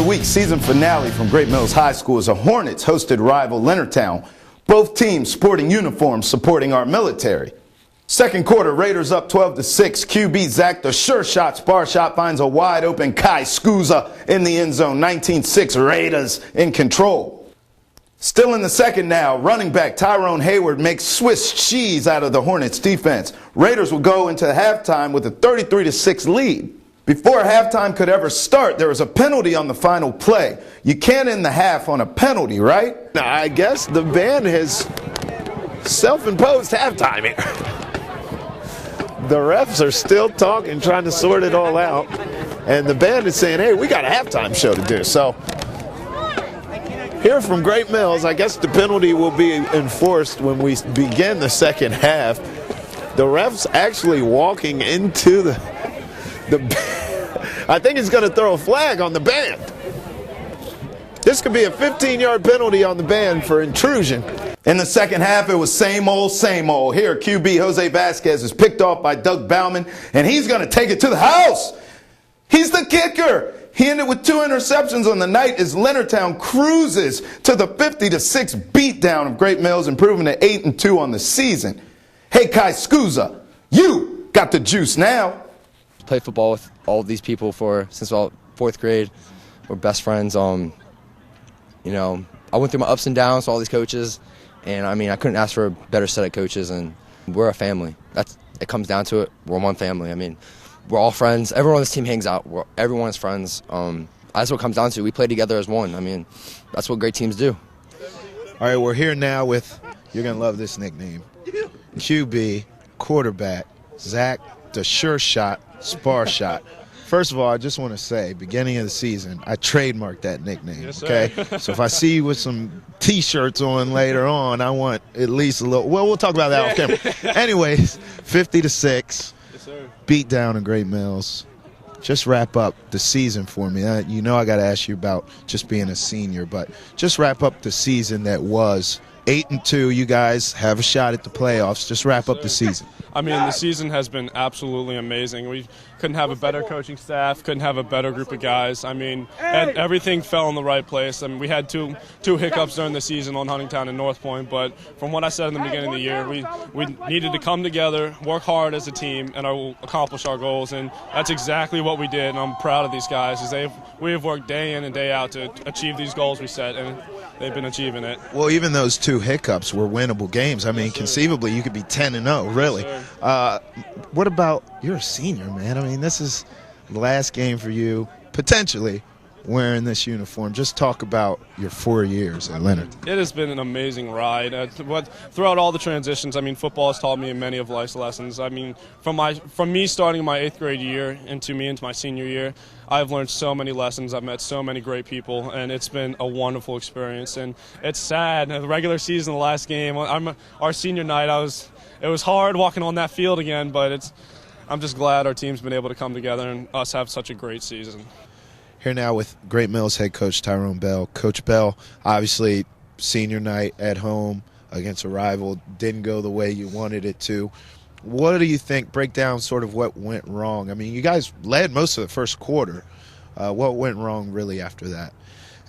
the week season finale from Great Mills High School as the Hornets hosted rival LEONARDTOWN. Both teams sporting uniforms supporting our military. Second quarter, Raiders up 12-6. QB Zach, the sure shot, spar shot, finds a wide open Kai Scusa in the end zone. 19-6, Raiders in control. Still in the second now, running back Tyrone Hayward makes Swiss cheese out of the Hornets defense. Raiders will go into halftime with a 33-6 lead. Before halftime could ever start, there was a penalty on the final play. You can't end the half on a penalty, right? I guess the band has self-imposed halftime here. The refs are still talking, trying to sort it all out. And the band is saying, hey, we got a halftime show to do. So here from Great Mills, I guess the penalty will be enforced when we begin the second half. The refs actually walking into the I think he's going to throw a flag on the band. This could be a 15-yard penalty on the band for intrusion. In the second half, it was same old, same old. Here, QB Jose Vasquez is picked off by Doug Bauman, and he's going to take it to the house. He's the kicker. He ended with 2 interceptions on the night as LEONARDTOWN cruises to the 50-6 beatdown of Great Mills, improving to 8-2 on the season. Hey, Kai Scusa, you got the juice now. Played football with all of these people since about 4th grade. We're best friends. You know, I went through my ups and downs with all these coaches, and I mean, I couldn't ask for a better set of coaches. And we're a family. It comes down to it. We're one family. I mean, we're all friends. Everyone on this team hangs out. Everyone is friends. That's what it comes down to. We play together as one. I mean, that's what great teams do. All right, we're here now with, you're going to love this nickname, QB, quarterback, Zach, the sure shot, spar shot. First of all, I just want to say, beginning of the season, I trademarked that nickname, yes, okay? So if I see you with some T-shirts on later on, I want at least a little, well, we'll talk about that off camera. Anyways, 50-6, yes, beat down in Great Mills. Just wrap up the season for me. You know I got to ask you about just being a senior, but just wrap up the season that was 8-2. You guys have a shot at the playoffs. Just wrap up the season. I mean, the season has been absolutely amazing. We couldn't have a better coaching staff, couldn't have a better group of guys. I mean, and everything fell in the right place. I mean, we had two hiccups during the season on Huntingtown and North Point, but from what I said in the beginning of the year, we needed to come together, work hard as a team, and accomplish our goals, and that's exactly what we did, and I'm proud of these guys. We have worked day in and day out to achieve these goals we set, and they've been achieving it. Well, even those 2 hiccups were winnable games. I mean, conceivably, you could be 10-0, really. Yes, what about, you're a senior, man. I mean, this is the last game for you, potentially, wearing this uniform. Just talk about your 4 years at Leonard. It has been an amazing ride. Throughout all the transitions, I mean, football has taught me many of life's lessons. I mean, from me starting my 8th grade year into my senior year, I've learned so many lessons. I've met so many great people, and it's been a wonderful experience. And it's sad. The regular season, the last game, our senior night, it was hard walking on that field again, but I'm just glad our team's been able to come together and us have such a great season. Here now with Great Mills head coach Tyrone Bell. Coach Bell, obviously senior night at home against a rival, didn't go the way you wanted it to. What do you think, break down sort of what went wrong? I mean, you guys led most of the first quarter. What went wrong really after that?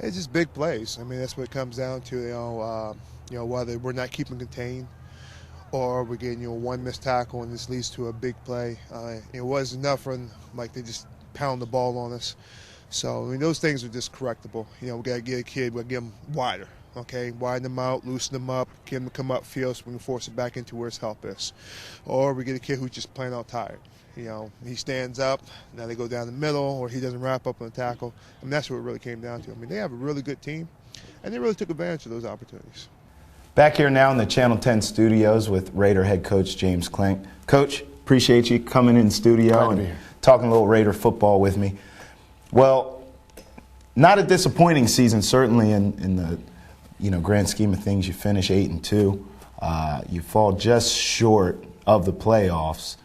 It's just big plays. I mean, that's what it comes down to, whether we're not keeping contained or we're getting, one missed tackle and this leads to a big play. It wasn't enough for them, like they just pound the ball on us. So, I mean, those things are just correctable. We got to get a kid, we got to get him wider, okay? Widen them out, loosen them up, get him to come up field so we can force it back into where his help is. Or we get a kid who's just plain out tired. He stands up, now they go down the middle, or he doesn't wrap up on the tackle. I mean, that's what it really came down to. I mean, they have a really good team, and they really took advantage of those opportunities. Back here now in the Channel 10 studios with Raider head coach James KLENK. Coach, appreciate you coming in the studio and talking a little Raider football with me. Well, not a disappointing season, certainly in the grand scheme of things. You finish 8-2. You fall just short of the playoffs.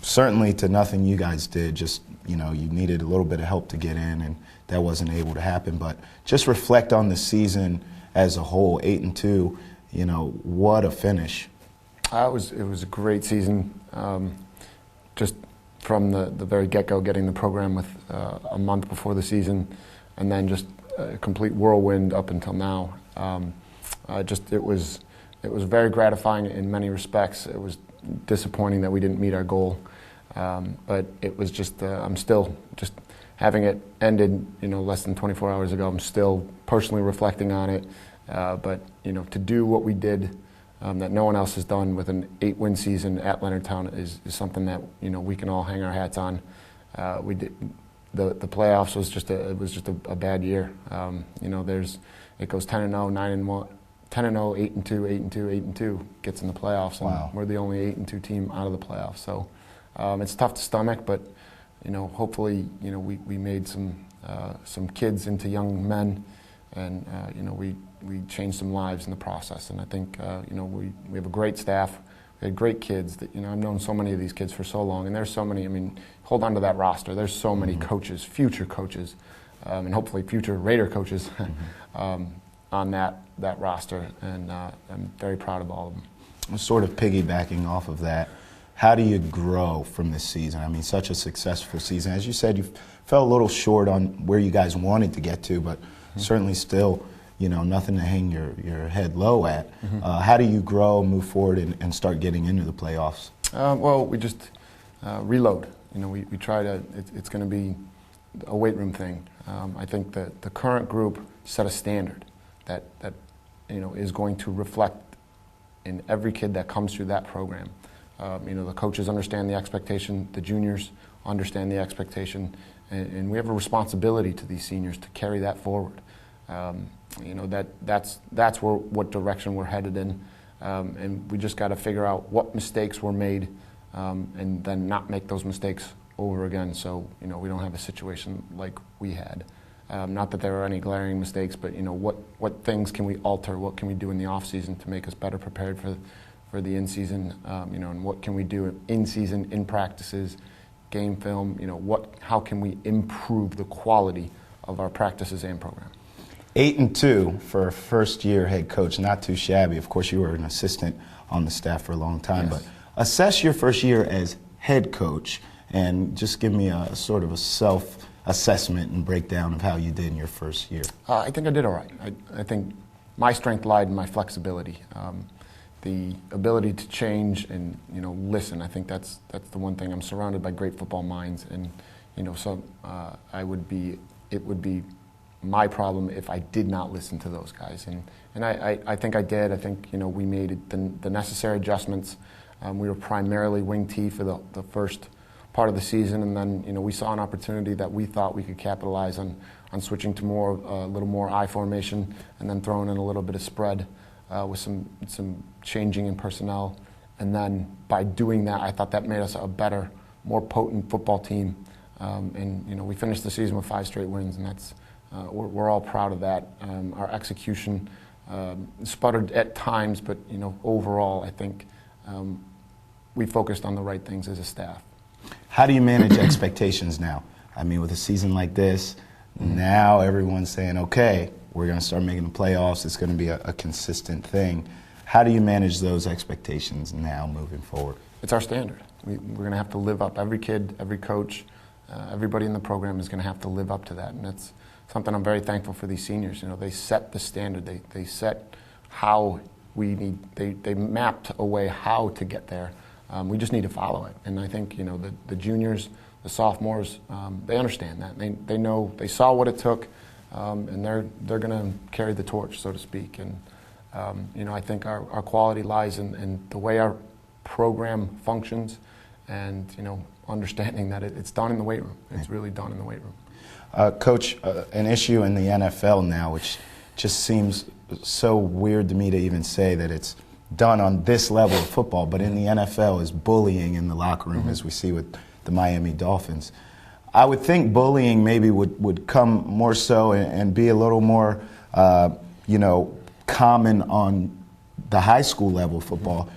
Certainly to nothing you guys did. Just you needed a little bit of help to get in, and that wasn't able to happen. But just reflect on the season as a whole. 8-2. What a finish. It was a great season. Just from the very get-go, getting the program with a month before the season, and then just a complete whirlwind up until now. It was very gratifying in many respects. It was disappointing that we didn't meet our goal, but it was just I'm still just having it ended, less than 24 hours ago. I'm still personally reflecting on it, but to do what we did that no one else has done with an 8-win season at Leonardtown is something that we can all hang our hats on. We did. The playoffs was just a bad year. It goes 10-0, 9-1, 10-0, 8-2, 8-2, 8-2 gets in the playoffs, and wow. We're the only 8-2 team out of the playoffs. So it's tough to stomach, but hopefully we made some kids into young men, and we changed some lives in the process. And I think we have a great staff. We had great kids. That I've known so many of these kids for so long, and there's so many. I mean, hold on to that roster. There's so many coaches, future coaches, and hopefully future Raider coaches on that roster, and I'm very proud of all of them. I'm sort of piggybacking off of that. How do you grow from this season? I mean, such a successful season. As you said, you fell a little short on where you guys wanted to get to, but certainly still, nothing to hang your head low at. How do you grow, move forward, and start getting into the playoffs? Well, we just reload. We try to. It's going to be a weight room thing. I think that the current group set a standard that is going to reflect in every kid that comes through that program. The coaches understand the expectation, the juniors understand the expectation, and we have a responsibility to these seniors to carry that forward. That's what direction we're headed in, and we just got to figure out what mistakes were made, and then not make those mistakes over again. So we don't have a situation like we had. Not that there are any glaring mistakes, but what things can we alter? What can we do in the off season to make us better prepared for the in season? And what can we do in season, in practices, game film? How can we improve the quality of our practices and program? 8-2 for a first-year head coach, not too shabby. Of course, you were an assistant on the staff for a long time, Yes. but assess your first year as head coach and just give me a sort of a self-assessment and breakdown of how you did in your first year. I think I did all right. I think my strength lied in my flexibility, the ability to change and listen. I think that's the one thing. I'm surrounded by great football minds, and so it would be my problem if I did not listen to those guys, and I think I did. I think we made the necessary adjustments. We were primarily wing T for the first part of the season, and then we saw an opportunity that we thought we could capitalize on switching to a little more I formation, and then throwing in a little bit of spread with some changing in personnel. And then by doing that, I thought that made us a better, more potent football team. And we finished the season with 5 straight wins, and that's we're all proud of that. Our execution sputtered at times, but overall, I think we focused on the right things as a staff. How do you manage expectations now? I mean, with a season like this, now everyone's saying, okay, we're going to start making the playoffs. It's going to be a consistent thing. How do you manage those expectations now moving forward? It's our standard. We're going to have to live up. Every kid, every coach, everybody in the program is going to have to live up to that. And that's something I'm very thankful for these seniors. They set the standard. They set how we need. They mapped a way how to get there. We just need to follow it. And I think the juniors, the sophomores, they understand that. They know. They saw what it took, and they're going to carry the torch, so to speak. And I think our quality lies in the way our program functions, and understanding that it's done in the weight room. It's really done in the weight room. Coach, an issue in the NFL now, which just seems so weird to me to even say that it's done on this level of football, but in the NFL is bullying in the locker room, as we see with the Miami Dolphins. I would think bullying maybe would come more so and be a little more, common on the high school level of football.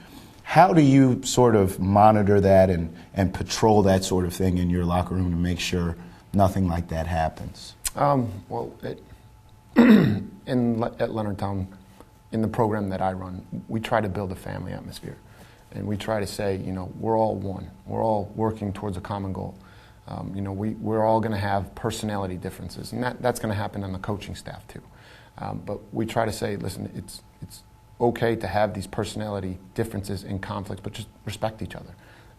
How do you sort of monitor that and patrol that sort of thing in your locker room to make sure nothing like that happens? At Leonardtown, in the program that I run, we try to build a family atmosphere. And we try to say, we're all one. We're all working towards a common goal. You know, we're all going to have personality differences, and that's going to happen on the coaching staff too. But we try to say, listen, it's okay to have these personality differences and conflicts, but just respect each other,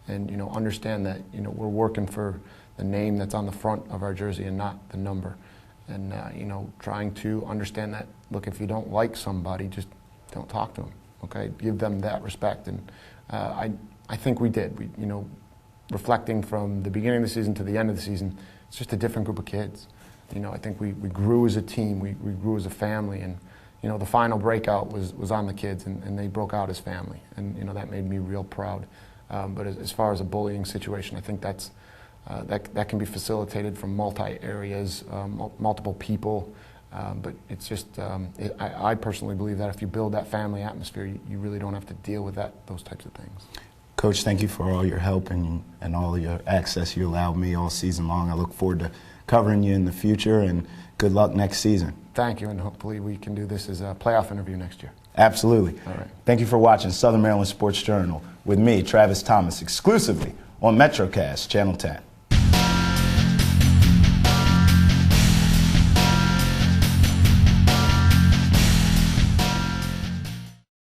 and you know, understand that you know we're working for the name that's on the front of our jersey and not the number, and you know, trying to understand that. Look, if you don't like somebody, just don't talk to them. Okay, give them that respect, and I think we did. You know, reflecting from the beginning of the season to the end of the season, it's just a different group of kids. You know, I think we grew as a team, we grew as a family, and you know, the final breakout was on the kids, and they broke out as family, and you know, that made me real proud. But as far as a bullying situation, I think that's that can be facilitated from multi-areas, multiple people. But it's just, I personally believe that if you build that family atmosphere, you really don't have to deal with those types of things. Coach, thank you for all your help and all of your access you allowed me all season long. I look forward to covering you in the future, and good luck next season. Thank you, and hopefully we can do this as a playoff interview next year. Absolutely. All right. Thank you for watching Southern Maryland Sports Journal with me, Travis Thomas, exclusively on MetroCast, Channel 10.